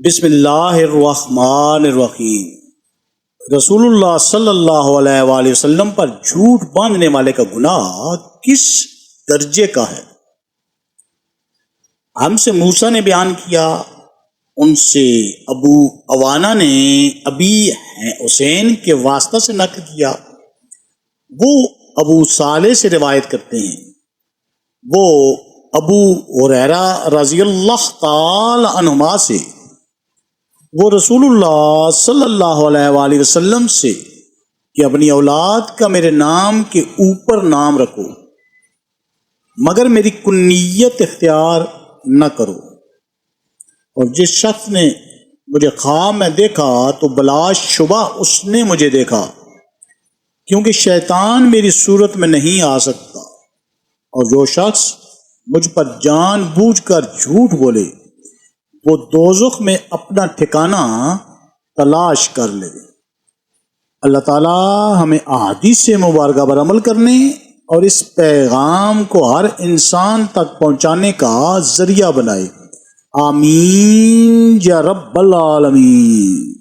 بسم اللہ الرحمن الرحیم۔ رسول اللہ صلی اللہ علیہ وآلہ وسلم پر جھوٹ باندھنے والے کا گناہ کس درجے کا ہے؟ ہم سے موسیٰ نے بیان کیا، ان سے ابو عوانہ نے ابی حسین کے واسطہ سے نقل کیا، وہ ابو صالح سے روایت کرتے ہیں، وہ ابو ہریرہ رضی اللہ تعالی عنہما سے، وہ رسول اللہ صلی اللہ علیہ وآلہ وسلم سے کہ اپنی اولاد کا میرے نام کے اوپر نام رکھو مگر میری کنیت اختیار نہ کرو، اور جس شخص نے مجھے خواب میں دیکھا تو بلا شبہ اس نے مجھے دیکھا، کیونکہ شیطان میری صورت میں نہیں آ سکتا، اور جو شخص مجھ پر جان بوجھ کر جھوٹ بولے وہ دوزخ میں اپنا ٹھکانہ تلاش کر لے۔ اللہ تعالی ہمیں احادیث مبارکہ پر عمل کرنے اور اس پیغام کو ہر انسان تک پہنچانے کا ذریعہ بنائے، آمین یا رب العالمین۔